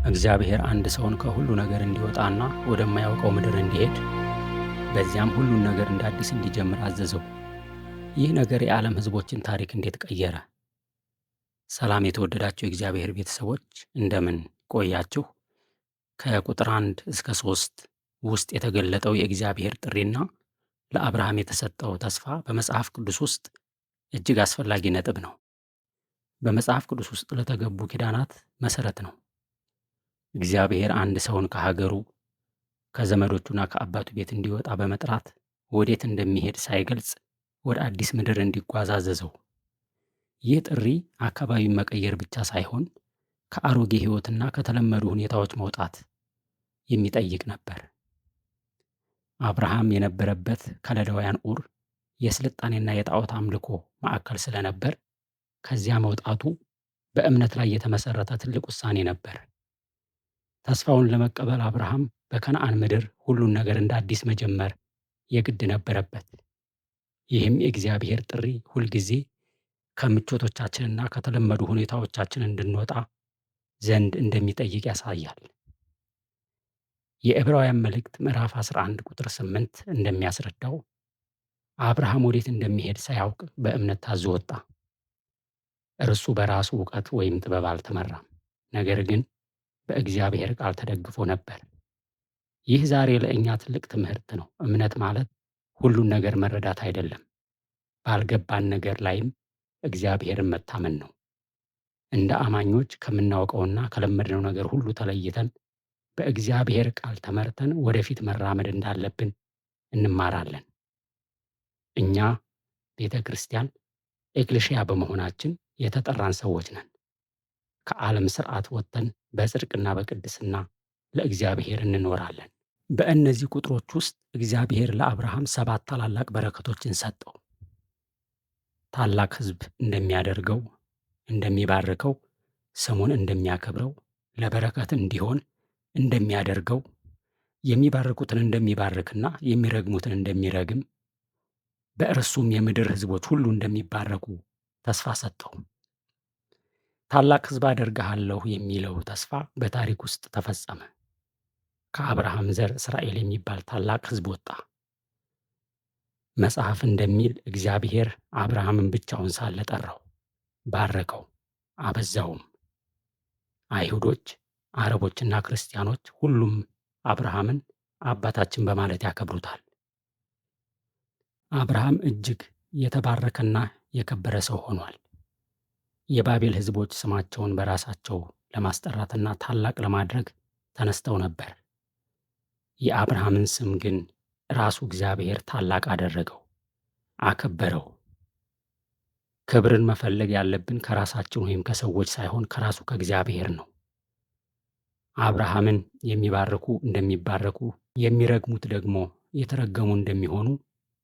እግዚአብሔር አንድ ሰውን ከሁሉ ነገር እንዲወጣና ወደማያውቀው ምድር እንዲሄድ በዚያም ሁሉን ነገር እንደ አዲስ እንዲጀምር አዘዘው። ይህ ነገር የዓለም ሕዝቦችን ታሪክ እንዴት ቀየረ? ሰላም የተወደዳችሁ የእግዚአብሔር ቤተሰቦች እንደምን ቆያችሁ? ከቁጥር 1 እስከ 3 ውስጥ የተገለጠው የእግዚአብሔር ጥሪና ለአብርሃም የተሰጠው ተስፋ በመጽሐፍ ቅዱስ ውስጥ እጅግ አስፈላጊ ነጥብ ነው። በመጽሐፍ ቅዱስ ውስጥ ለተገቡ ኪዳናት መሠረት ነው። እግዚአብሔር አንድ ሰውን ከሀገሩ ከዘመዶቹና ከአባቱ ቤት እንዲወጣ በመጥራት ወዴት እንደሚሄድ ሳይገልጽ ወደ አዲስ ምድር እንዲጓዝ አዘዘው። ይህ ጥሪ አካባቢን መቀየር ብቻ ሳይሆን ከአሮጌ ሕይወትና ከተለመዱ ሁኔታዎች መውጣት የሚጠይቅ ነበር። አብርሃም የነበረበት ከለዳውያን ኡር የስልጣኔና የጣዖት አምልኮ ማዕከል ስለነበር ከዚያ መውጣቱ በእምነት ላይ የተመሠረተ ትልቅ ውሳኔ ነበር። ተስፋውን ለመቀበል አብርሃም በከነዓን ምድር ሁሉን ነገር እንደ አዲስ መጀመር የግድ ነበረበት። ይህም የእግዚአብሔር ጥሪ ሁልጊዜ ከምቾቶቻችንና ከተለመዱ ሁኔታዎቻችን እንድንወጣ ዘንድ እንደሚጠይቅ ያሳያል። የዕብራውያን መልእክት ምዕራፍ 11 ቁጥር 8 እንደሚያስረዳው አብርሃም ወዴት እንደሚሄድ ሳያውቅ በእምነት ታዞ ወጣ። እርሱ በራሱ ዕውቀት ወይም ጥበብ አልተመራም፣ ነገር ግን በእግዚአብሔር ቃል ተደግፎ ነበር። ይህ ዛሬ ለእኛ ትልቅ ትምህርት ነው። እምነት ማለት ሁሉን ነገር መረዳት አይደለም፣ ባልገባን ነገር ላይም እግዚአብሔርን መታመን ነው። እንደ አማኞች ከምናውቀውና ከለመድነው ነገር ሁሉ ተለይተን በእግዚአብሔር ቃል ተመርተን ወደፊት መራመድ እንዳለብን እንማራለን። እኛ ቤተ ክርስቲያን ኤክሌሽያ በመሆናችን የተጠራን ሰዎች ነን። ከዓለም ሥርዓት ወጥተን በጽድቅና በቅድስና ለእግዚአብሔር እንኖራለን። በእነዚህ ቁጥሮች ውስጥ እግዚአብሔር ለአብርሃም 7 ታላላቅ በረከቶችን ሰጠው። ታላቅ ሕዝብ እንደሚያደርገው፣ እንደሚባርከው፣ ስሙን እንደሚያከብረው፣ ለበረከት እንዲሆን እንደሚያደርገው፣ የሚባርኩትን እንደሚባርክና የሚረግሙትን እንደሚረግም፣ በእርሱም የምድር ሕዝቦች ሁሉ እንደሚባረኩ ተስፋ ሰጠው። ታላቅ ሕዝብ አደርግሃለሁ የሚለው ተስፋ በታሪክ ውስጥ ተፈጸመ። ከአብርሃም ዘር እስራኤል የሚባል ታላቅ ሕዝብ ወጣ። መጽሐፍ እንደሚል እግዚአብሔር አብርሃምን ብቻውን ሳለ ጠራው፣ ባረከው፣ አበዛውም። አይሁዶች፣ አረቦችና ክርስቲያኖች ሁሉም አብርሃምን አባታችን በማለት ያከብሩታል። አብርሃም እጅግ የተባረከና የከበረ ሰው ሆኗል። የባቤል ሕዝቦች ስማቸውን በራሳቸው ለማስጠራትና ታላቅ ለማድረግ ተነስተው ነበር። የአብርሃምን ስም ግን ራሱ እግዚአብሔር ታላቅ አደረገው፣ አከበረው። ክብርን መፈለግ ያለብን ከራሳችን ወይም ከሰዎች ሳይሆን ከራሱ ከእግዚአብሔር ነው። አብርሃምን የሚባርኩ እንደሚባረኩ፣ የሚረግሙት ደግሞ የተረገሙ እንደሚሆኑ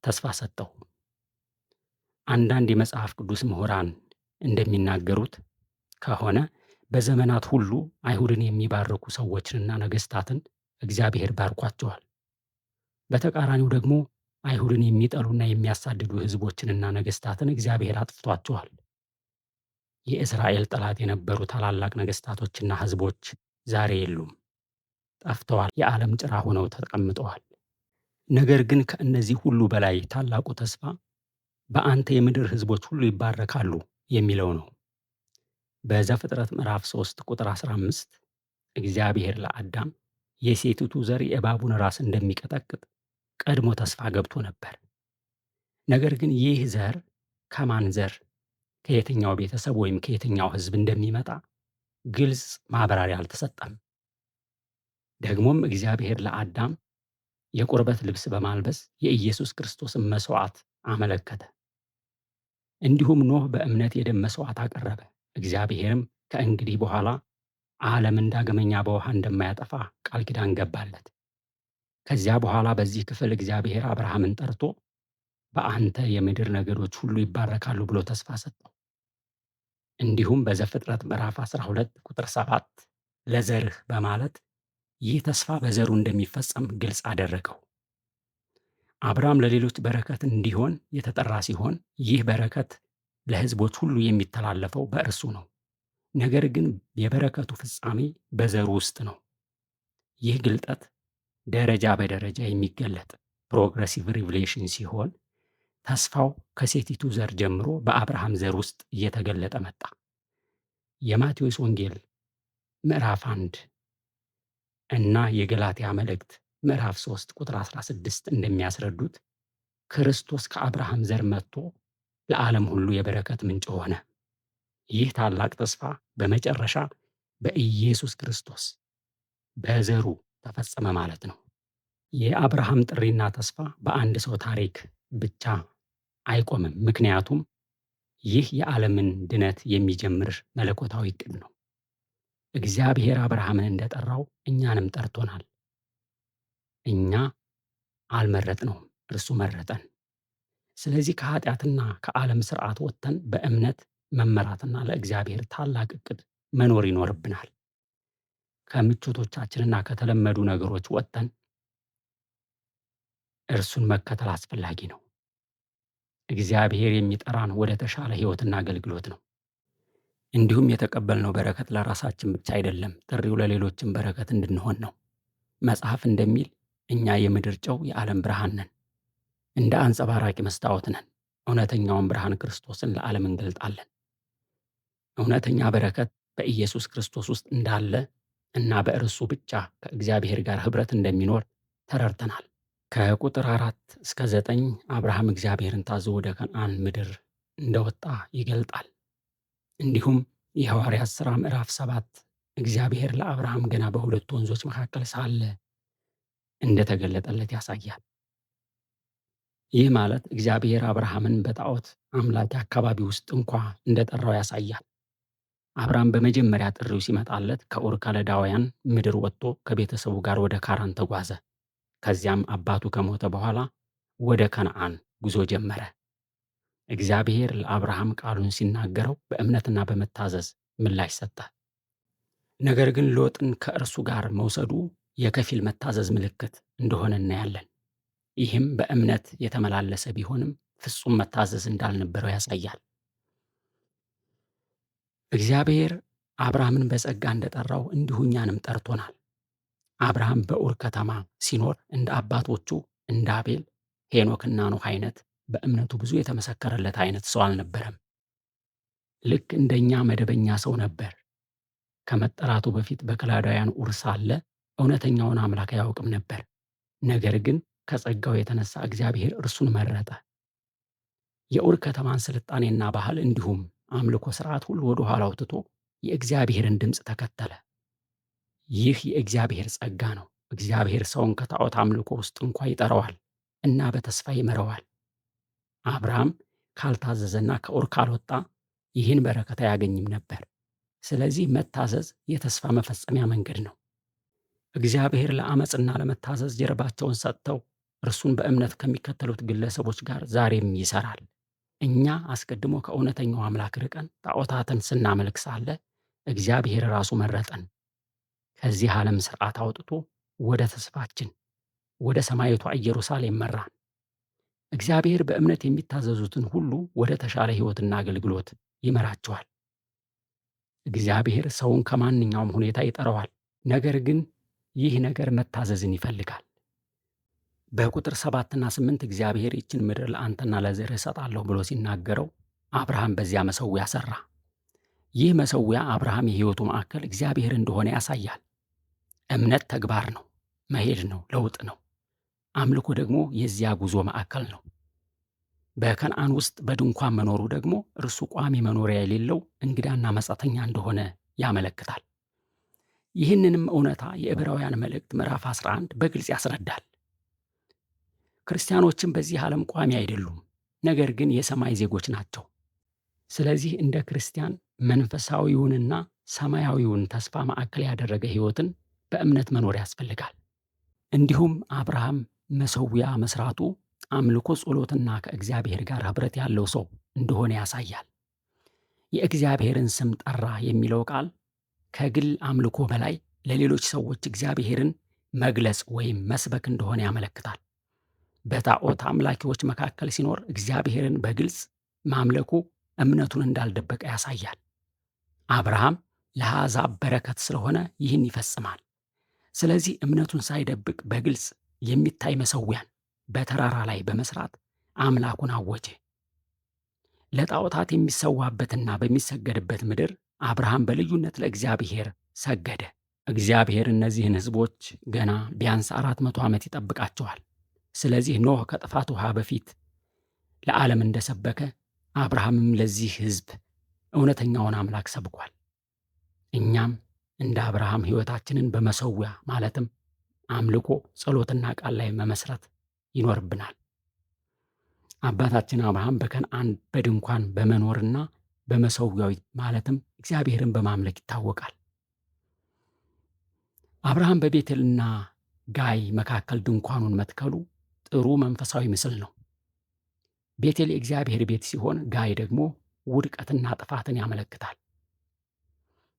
ተስፋ ሰጠው። አንዳንድ የመጽሐፍ ቅዱስ ምሁራን እንደሚናገሩት ከሆነ በዘመናት ሁሉ አይሁድን የሚባርኩ ሰዎችንና ነገሥታትን እግዚአብሔር ባርኳቸዋል። በተቃራኒው ደግሞ አይሁድን የሚጠሉና የሚያሳድዱ ሕዝቦችንና ነገሥታትን እግዚአብሔር አጥፍቷቸዋል። የእስራኤል ጠላት የነበሩ ታላላቅ ነገሥታቶችና ሕዝቦች ዛሬ የሉም፣ ጠፍተዋል፣ የዓለም ጭራ ሆነው ተቀምጠዋል። ነገር ግን ከእነዚህ ሁሉ በላይ ታላቁ ተስፋ በአንተ የምድር ሕዝቦች ሁሉ ይባረካሉ የሚለው ነው። በዘፍጥረት ምዕራፍ 3 ቁጥር 15 እግዚአብሔር ለአዳም የሴቲቱ ዘር የእባቡን ራስ እንደሚቀጠቅጥ ቀድሞ ተስፋ ገብቶ ነበር። ነገር ግን ይህ ዘር ከማን ዘር፣ ከየትኛው ቤተሰብ ወይም ከየትኛው ሕዝብ እንደሚመጣ ግልጽ ማብራሪያ አልተሰጠም። ደግሞም እግዚአብሔር ለአዳም የቁርበት ልብስ በማልበስ የኢየሱስ ክርስቶስን መሥዋዕት አመለከተ። እንዲሁም ኖህ በእምነት የደም መሥዋዕት አቀረበ። እግዚአብሔርም ከእንግዲህ በኋላ ዓለምን ዳግመኛ በውሃ እንደማያጠፋ ቃል ኪዳን ገባለት። ከዚያ በኋላ በዚህ ክፍል እግዚአብሔር አብርሃምን ጠርቶ በአንተ የምድር ነገዶች ሁሉ ይባረካሉ ብሎ ተስፋ ሰጠው። እንዲሁም በዘፍጥረት ምዕራፍ 12 ቁጥር 7 ለዘርህ በማለት ይህ ተስፋ በዘሩ እንደሚፈጸም ግልጽ አደረገው። አብርሃም ለሌሎች በረከት እንዲሆን የተጠራ ሲሆን ይህ በረከት ለሕዝቦች ሁሉ የሚተላለፈው በእርሱ ነው። ነገር ግን የበረከቱ ፍጻሜ በዘሩ ውስጥ ነው። ይህ ግልጠት ደረጃ በደረጃ የሚገለጥ ፕሮግረሲቭ ሪቭሌሽን ሲሆን ተስፋው ከሴቲቱ ዘር ጀምሮ በአብርሃም ዘር ውስጥ እየተገለጠ መጣ። የማቴዎስ ወንጌል ምዕራፍ 1 እና የገላትያ መልእክት ምዕራፍ 3 ቁጥር 16 እንደሚያስረዱት ክርስቶስ ከአብርሃም ዘር መጥቶ ለዓለም ሁሉ የበረከት ምንጭ ሆነ። ይህ ታላቅ ተስፋ በመጨረሻ በኢየሱስ ክርስቶስ በዘሩ ተፈጸመ ማለት ነው። የአብርሃም ጥሪና ተስፋ በአንድ ሰው ታሪክ ብቻ አይቆምም። ምክንያቱም ይህ የዓለምን ድነት የሚጀምር መለኮታዊ ዕቅድ ነው። እግዚአብሔር አብርሃምን እንደጠራው እኛንም ጠርቶናል። እኛ አልመረጥነውም፣ እርሱ መረጠን። ስለዚህ ከኃጢአትና ከዓለም ሥርዓት ወጥተን በእምነት መመራትና ለእግዚአብሔር ታላቅ ዕቅድ መኖር ይኖርብናል። ከምቾቶቻችንና ከተለመዱ ነገሮች ወጥተን እርሱን መከተል አስፈላጊ ነው። እግዚአብሔር የሚጠራን ወደ ተሻለ ሕይወትና አገልግሎት ነው። እንዲሁም የተቀበልነው በረከት ለራሳችን ብቻ አይደለም፣ ጥሪው ለሌሎችም በረከት እንድንሆን ነው። መጽሐፍ እንደሚል እኛ የምድር ጨው የዓለም ብርሃን ነን፣ እንደ አንጸባራቂ መስታወት ነን። እውነተኛውን ብርሃን ክርስቶስን ለዓለም እንገልጣለን። እውነተኛ በረከት በኢየሱስ ክርስቶስ ውስጥ እንዳለ እና በእርሱ ብቻ ከእግዚአብሔር ጋር ኅብረት እንደሚኖር ተረድተናል። ከቁጥር 4 እስከ 9 አብርሃም እግዚአብሔርን ታዞ ወደ ከነዓን ምድር እንደወጣ ይገልጣል። እንዲሁም የሐዋርያት ሥራ ምዕራፍ 7 እግዚአብሔር ለአብርሃም ገና በሁለቱ ወንዞች መካከል ሳለ እንደተገለጠለት ያሳያል። ይህ ማለት እግዚአብሔር አብርሃምን በጣዖት አምላኪ አካባቢ ውስጥ እንኳ እንደጠራው ያሳያል። አብርሃም በመጀመሪያ ጥሪው ሲመጣለት ከኡር ከለዳውያን ምድር ወጥቶ ከቤተሰቡ ጋር ወደ ካራን ተጓዘ። ከዚያም አባቱ ከሞተ በኋላ ወደ ከነዓን ጉዞ ጀመረ። እግዚአብሔር ለአብርሃም ቃሉን ሲናገረው በእምነትና በመታዘዝ ምላሽ ሰጠ። ነገር ግን ሎጥን ከእርሱ ጋር መውሰዱ የከፊል መታዘዝ ምልክት እንደሆነ እናያለን። ይህም በእምነት የተመላለሰ ቢሆንም ፍጹም መታዘዝ እንዳልነበረው ያሳያል። እግዚአብሔር አብርሃምን በጸጋ እንደጠራው እንዲሁ እኛንም ጠርቶናል። አብርሃም በኡር ከተማ ሲኖር እንደ አባቶቹ እንደ አቤል፣ ሄኖክና ኖህ አይነት በእምነቱ ብዙ የተመሰከረለት አይነት ሰው አልነበረም። ልክ እንደኛ መደበኛ ሰው ነበር። ከመጠራቱ በፊት በከላዳውያን ኡር ሳለ እውነተኛውን አምላክ አያውቅም ነበር። ነገር ግን ከጸጋው የተነሳ እግዚአብሔር እርሱን መረጠ። የኡር ከተማን ስልጣኔና ባህል እንዲሁም አምልኮ ሥርዓት ሁሉ ወደ ኋላው ትቶ የእግዚአብሔርን ድምፅ ተከተለ። ይህ የእግዚአብሔር ጸጋ ነው። እግዚአብሔር ሰውን ከጣዖት አምልኮ ውስጥ እንኳ ይጠራዋል እና በተስፋ ይመራዋል። አብርሃም ካልታዘዘና ከኡር ካልወጣ ይህን በረከት አያገኝም ነበር። ስለዚህ መታዘዝ የተስፋ መፈጸሚያ መንገድ ነው። እግዚአብሔር ለአመፅና ለመታዘዝ ጀርባቸውን ሰጥተው እርሱን በእምነት ከሚከተሉት ግለሰቦች ጋር ዛሬም ይሰራል። እኛ አስቀድሞ ከእውነተኛው አምላክ ርቀን ጣዖታትን ስናመልክ ሳለ እግዚአብሔር ራሱ መረጠን። ከዚህ ዓለም ሥርዓት አውጥቶ ወደ ተስፋችን ወደ ሰማያዊቷ ኢየሩሳሌም መራን። እግዚአብሔር በእምነት የሚታዘዙትን ሁሉ ወደ ተሻለ ሕይወትና አገልግሎት ይመራቸዋል። እግዚአብሔር ሰውን ከማንኛውም ሁኔታ ይጠራዋል። ነገር ግን ይህ ነገር መታዘዝን ይፈልጋል። በቁጥር 7 እና 8 እግዚአብሔር ይችን ምድር ለአንተና ለዘርህ እሰጣለሁ ብሎ ሲናገረው አብርሃም በዚያ መሠዊያ ሠራ። ይህ መሠዊያ አብርሃም የሕይወቱ ማዕከል እግዚአብሔር እንደሆነ ያሳያል። እምነት ተግባር ነው፣ መሄድ ነው፣ ለውጥ ነው። አምልኮ ደግሞ የዚያ ጉዞ ማዕከል ነው። በከነዓን ውስጥ በድንኳን መኖሩ ደግሞ እርሱ ቋሚ መኖሪያ የሌለው እንግዳና መጻተኛ እንደሆነ ያመለክታል። ይህንንም እውነታ የዕብራውያን መልእክት ምዕራፍ 11 በግልጽ ያስረዳል። ክርስቲያኖችም በዚህ ዓለም ቋሚ አይደሉም፣ ነገር ግን የሰማይ ዜጎች ናቸው። ስለዚህ እንደ ክርስቲያን መንፈሳዊውንና ሰማያዊውን ተስፋ ማዕከል ያደረገ ሕይወትን በእምነት መኖር ያስፈልጋል። እንዲሁም አብርሃም መሠዊያ መስራቱ አምልኮ፣ ጸሎትና ከእግዚአብሔር ጋር ኅብረት ያለው ሰው እንደሆነ ያሳያል። የእግዚአብሔርን ስም ጠራ የሚለው ቃል ከግል አምልኮ በላይ ለሌሎች ሰዎች እግዚአብሔርን መግለጽ ወይም መስበክ እንደሆነ ያመለክታል። በጣዖት አምላኪዎች መካከል ሲኖር እግዚአብሔርን በግልጽ ማምለኩ እምነቱን እንዳልደበቀ ያሳያል። አብርሃም ለአሕዛብ በረከት ስለሆነ ይህን ይፈጽማል። ስለዚህ እምነቱን ሳይደብቅ በግልጽ የሚታይ መሠዊያን በተራራ ላይ በመስራት አምላኩን አወጀ። ለጣዖታት የሚሰዋበትና በሚሰገድበት ምድር አብርሃም በልዩነት ለእግዚአብሔር ሰገደ። እግዚአብሔር እነዚህን ሕዝቦች ገና ቢያንስ 400 ዓመት ይጠብቃቸዋል። ስለዚህ ኖኅ ከጥፋት ውሃ በፊት ለዓለም እንደሰበከ አብርሃምም ለዚህ ሕዝብ እውነተኛውን አምላክ ሰብኳል። እኛም እንደ አብርሃም ሕይወታችንን በመሠዊያ ማለትም አምልኮ፣ ጸሎትና ቃል ላይ መመስረት ይኖርብናል። አባታችን አብርሃም በከነዓን በድንኳን በመኖርና በመሠዊያው ማለትም እግዚአብሔርን በማምለክ ይታወቃል። አብርሃም በቤቴልና ጋይ መካከል ድንኳኑን መትከሉ ጥሩ መንፈሳዊ ምስል ነው። ቤቴል የእግዚአብሔር ቤት ሲሆን ጋይ ደግሞ ውድቀትና ጥፋትን ያመለክታል።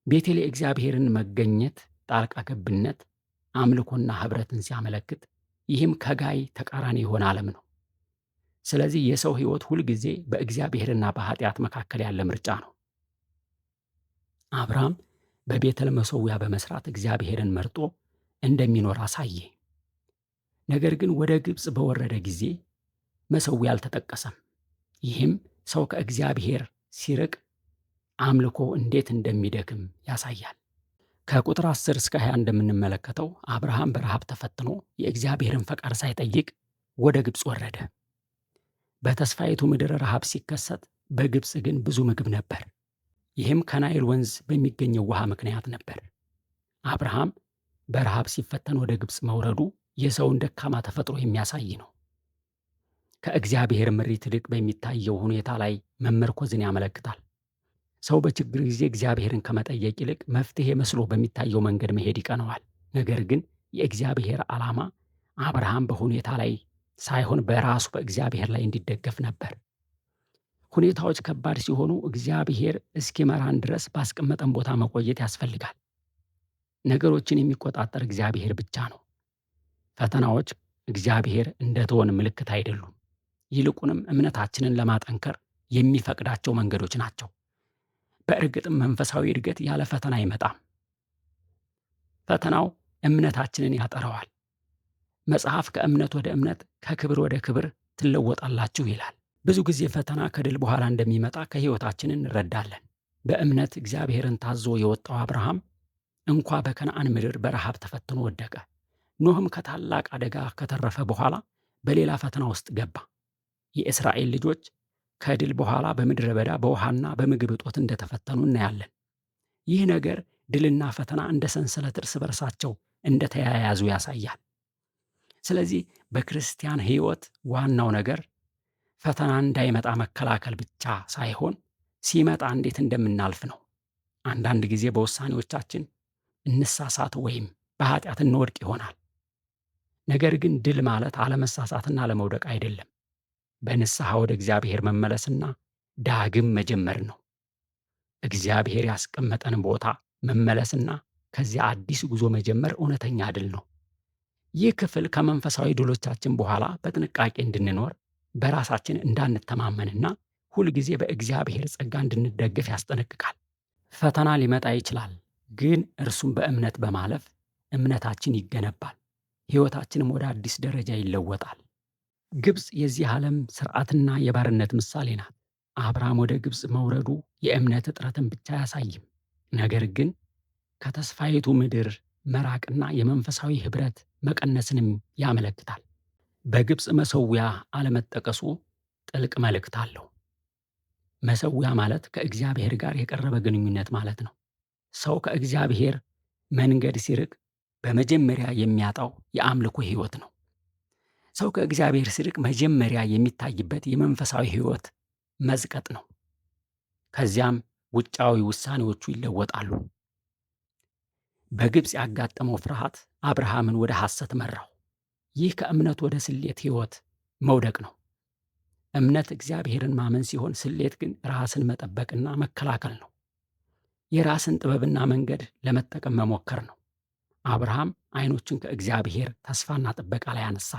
ቤቴል የእግዚአብሔርን መገኘት፣ ጣልቃ ገብነት፣ አምልኮና ኅብረትን ሲያመለክት፣ ይህም ከጋይ ተቃራኒ የሆነ ዓለም ነው። ስለዚህ የሰው ሕይወት ሁልጊዜ በእግዚአብሔርና በኃጢአት መካከል ያለ ምርጫ ነው። አብርሃም በቤተል መሠዊያ በመስራት እግዚአብሔርን መርጦ እንደሚኖር አሳየ። ነገር ግን ወደ ግብፅ በወረደ ጊዜ መሠዊያ አልተጠቀሰም። ይህም ሰው ከእግዚአብሔር ሲርቅ አምልኮ እንዴት እንደሚደክም ያሳያል። ከቁጥር 10 እስከ 20 እንደምንመለከተው አብርሃም በረሃብ ተፈትኖ የእግዚአብሔርን ፈቃድ ሳይጠይቅ ወደ ግብፅ ወረደ። በተስፋይቱ ምድር ረሃብ ሲከሰት፣ በግብፅ ግን ብዙ ምግብ ነበር። ይህም ከናይል ወንዝ በሚገኘው ውሃ ምክንያት ነበር። አብርሃም በረሃብ ሲፈተን ወደ ግብፅ መውረዱ የሰውን ደካማ ተፈጥሮ የሚያሳይ ነው። ከእግዚአብሔር ምሪት ይልቅ በሚታየው ሁኔታ ላይ መመርኮዝን ያመለክታል። ሰው በችግር ጊዜ እግዚአብሔርን ከመጠየቅ ይልቅ መፍትሔ መስሎ በሚታየው መንገድ መሄድ ይቀነዋል። ነገር ግን የእግዚአብሔር ዓላማ አብርሃም በሁኔታ ላይ ሳይሆን በራሱ በእግዚአብሔር ላይ እንዲደገፍ ነበር። ሁኔታዎች ከባድ ሲሆኑ እግዚአብሔር እስኪመራን ድረስ ባስቀመጠን ቦታ መቆየት ያስፈልጋል። ነገሮችን የሚቆጣጠር እግዚአብሔር ብቻ ነው። ፈተናዎች እግዚአብሔር እንደተወን ምልክት አይደሉም። ይልቁንም እምነታችንን ለማጠንከር የሚፈቅዳቸው መንገዶች ናቸው። በእርግጥም መንፈሳዊ እድገት ያለ ፈተና አይመጣም። ፈተናው እምነታችንን ያጠረዋል። መጽሐፍ ከእምነት ወደ እምነት ከክብር ወደ ክብር ትለወጣላችሁ ይላል። ብዙ ጊዜ ፈተና ከድል በኋላ እንደሚመጣ ከሕይወታችን እንረዳለን። በእምነት እግዚአብሔርን ታዞ የወጣው አብርሃም እንኳ በከነዓን ምድር በረሃብ ተፈትኖ ወደቀ። ኖህም ከታላቅ አደጋ ከተረፈ በኋላ በሌላ ፈተና ውስጥ ገባ። የእስራኤል ልጆች ከድል በኋላ በምድረ በዳ በውሃና በምግብ እጦት እንደተፈተኑ እናያለን። ይህ ነገር ድልና ፈተና እንደ ሰንሰለት እርስ በርሳቸው እንደተያያዙ ያሳያል። ስለዚህ በክርስቲያን ሕይወት ዋናው ነገር ፈተና እንዳይመጣ መከላከል ብቻ ሳይሆን ሲመጣ እንዴት እንደምናልፍ ነው። አንዳንድ ጊዜ በውሳኔዎቻችን እንሳሳት ወይም በኃጢአት እንወድቅ ይሆናል። ነገር ግን ድል ማለት አለመሳሳትና አለመውደቅ አይደለም። በንስሐ ወደ እግዚአብሔር መመለስና ዳግም መጀመር ነው። እግዚአብሔር ያስቀመጠን ቦታ መመለስና ከዚያ አዲስ ጉዞ መጀመር እውነተኛ ድል ነው። ይህ ክፍል ከመንፈሳዊ ድሎቻችን በኋላ በጥንቃቄ እንድንኖር፣ በራሳችን እንዳንተማመንና ሁልጊዜ በእግዚአብሔር ጸጋ እንድንደገፍ ያስጠነቅቃል። ፈተና ሊመጣ ይችላል፣ ግን እርሱም በእምነት በማለፍ እምነታችን ይገነባል፣ ሕይወታችንም ወደ አዲስ ደረጃ ይለወጣል። ግብፅ የዚህ ዓለም ሥርዓትና የባርነት ምሳሌ ናት። አብርሃም ወደ ግብፅ መውረዱ የእምነት እጥረትን ብቻ አያሳይም፣ ነገር ግን ከተስፋይቱ ምድር መራቅና የመንፈሳዊ ኅብረት መቀነስንም ያመለክታል። በግብፅ መሠዊያ አለመጠቀሱ ጥልቅ መልእክት አለው። መሠዊያ ማለት ከእግዚአብሔር ጋር የቀረበ ግንኙነት ማለት ነው። ሰው ከእግዚአብሔር መንገድ ሲርቅ በመጀመሪያ የሚያጣው የአምልኮ ሕይወት ነው። ሰው ከእግዚአብሔር ሲርቅ መጀመሪያ የሚታይበት የመንፈሳዊ ሕይወት መዝቀጥ ነው። ከዚያም ውጫዊ ውሳኔዎቹ ይለወጣሉ። በግብፅ ያጋጠመው ፍርሃት አብርሃምን ወደ ሐሰት መራው። ይህ ከእምነት ወደ ስሌት ሕይወት መውደቅ ነው። እምነት እግዚአብሔርን ማመን ሲሆን፣ ስሌት ግን ራስን መጠበቅና መከላከል ነው። የራስን ጥበብና መንገድ ለመጠቀም መሞከር ነው። አብርሃም ዓይኖቹን ከእግዚአብሔር ተስፋና ጥበቃ ላይ አነሳ።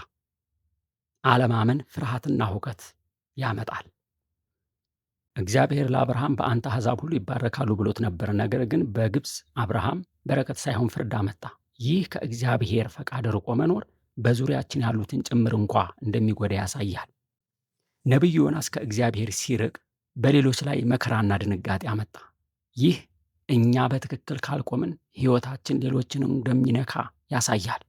አለማመን ፍርሃትና ሁከት ያመጣል። እግዚአብሔር ለአብርሃም በአንተ አሕዛብ ሁሉ ይባረካሉ ብሎት ነበር። ነገር ግን በግብፅ አብርሃም በረከት ሳይሆን ፍርድ አመጣ። ይህ ከእግዚአብሔር ፈቃድ ርቆ መኖር በዙሪያችን ያሉትን ጭምር እንኳ እንደሚጎዳ ያሳያል። ነቢዩ ዮናስ ከእግዚአብሔር ሲርቅ በሌሎች ላይ መከራና ድንጋጤ አመጣ። ይህ እኛ በትክክል ካልቆምን ሕይወታችን ሌሎችንም እንደሚነካ ያሳያል።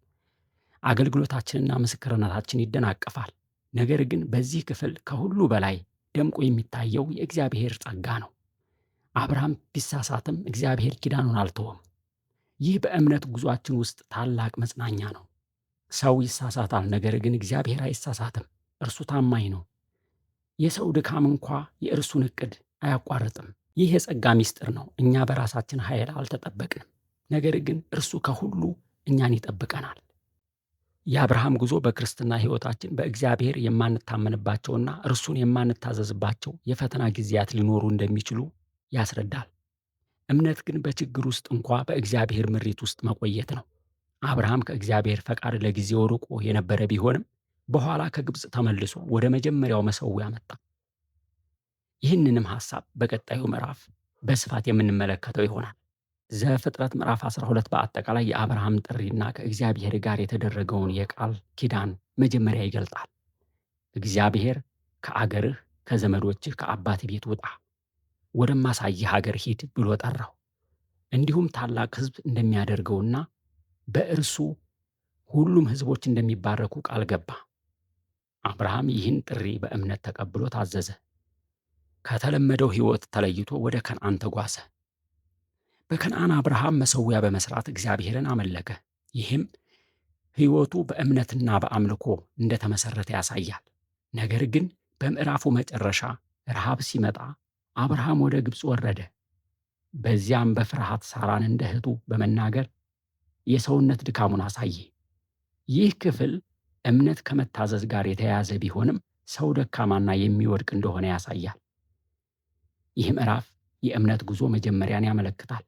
አገልግሎታችንና ምስክርነታችን ይደናቀፋል። ነገር ግን በዚህ ክፍል ከሁሉ በላይ ደምቆ የሚታየው የእግዚአብሔር ጸጋ ነው። አብርሃም ቢሳሳትም እግዚአብሔር ኪዳኑን አልተወም። ይህ በእምነት ጉዟችን ውስጥ ታላቅ መጽናኛ ነው። ሰው ይሳሳታል፣ ነገር ግን እግዚአብሔር አይሳሳትም። እርሱ ታማኝ ነው። የሰው ድካም እንኳ የእርሱን ዕቅድ አያቋርጥም። ይህ የጸጋ ምስጢር ነው። እኛ በራሳችን ኃይል አልተጠበቅንም፣ ነገር ግን እርሱ ከሁሉ እኛን ይጠብቀናል። የአብርሃም ጉዞ በክርስትና ሕይወታችን በእግዚአብሔር የማንታመንባቸውና እርሱን የማንታዘዝባቸው የፈተና ጊዜያት ሊኖሩ እንደሚችሉ ያስረዳል። እምነት ግን በችግር ውስጥ እንኳ በእግዚአብሔር ምሪት ውስጥ መቆየት ነው። አብርሃም ከእግዚአብሔር ፈቃድ ለጊዜው ርቆ የነበረ ቢሆንም በኋላ ከግብፅ ተመልሶ ወደ መጀመሪያው መሠዊያ መጣ። ይህንንም ሐሳብ በቀጣዩ ምዕራፍ በስፋት የምንመለከተው ይሆናል። ዘፍጥረት ምዕራፍ 12 በአጠቃላይ የአብርሃም ጥሪና ከእግዚአብሔር ጋር የተደረገውን የቃል ኪዳን መጀመሪያ ይገልጣል። እግዚአብሔር ከአገርህ፣ ከዘመዶችህ፣ ከአባት ቤት ውጣ፣ ወደማሳይህ ሀገር ሂድ ብሎ ጠራው። እንዲሁም ታላቅ ሕዝብ እንደሚያደርገውና በእርሱ ሁሉም ሕዝቦች እንደሚባረኩ ቃል ገባ። አብርሃም ይህን ጥሪ በእምነት ተቀብሎ ታዘዘ። ከተለመደው ሕይወት ተለይቶ ወደ ከነዓን ተጓዘ። በከነዓን አብርሃም መሠዊያ በመስራት እግዚአብሔርን አመለከ። ይህም ሕይወቱ በእምነትና በአምልኮ እንደተመሠረተ ያሳያል። ነገር ግን በምዕራፉ መጨረሻ ረሃብ ሲመጣ አብርሃም ወደ ግብፅ ወረደ። በዚያም በፍርሃት ሳራን እንደ እህቱ በመናገር የሰውነት ድካሙን አሳየ። ይህ ክፍል እምነት ከመታዘዝ ጋር የተያያዘ ቢሆንም ሰው ደካማና የሚወድቅ እንደሆነ ያሳያል። ይህ ምዕራፍ የእምነት ጉዞ መጀመሪያን ያመለክታል።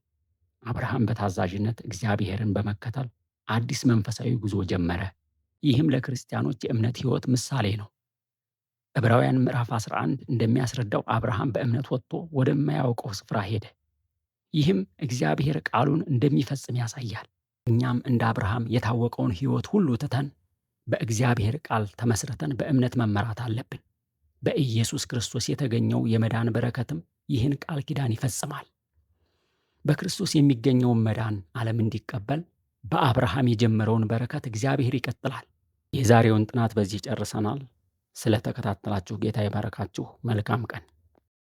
አብርሃም በታዛዥነት እግዚአብሔርን በመከተል አዲስ መንፈሳዊ ጉዞ ጀመረ። ይህም ለክርስቲያኖች የእምነት ሕይወት ምሳሌ ነው። ዕብራውያን ምዕራፍ 11 እንደሚያስረዳው አብርሃም በእምነት ወጥቶ ወደማያውቀው ስፍራ ሄደ። ይህም እግዚአብሔር ቃሉን እንደሚፈጽም ያሳያል። እኛም እንደ አብርሃም የታወቀውን ሕይወት ሁሉ ትተን በእግዚአብሔር ቃል ተመስርተን በእምነት መመራት አለብን። በኢየሱስ ክርስቶስ የተገኘው የመዳን በረከትም ይህን ቃል ኪዳን ይፈጽማል። በክርስቶስ የሚገኘውን መዳን ዓለም እንዲቀበል በአብርሃም የጀመረውን በረከት እግዚአብሔር ይቀጥላል። የዛሬውን ጥናት በዚህ ጨርሰናል። ስለተከታተላችሁ ጌታ ይባርካችሁ። መልካም ቀን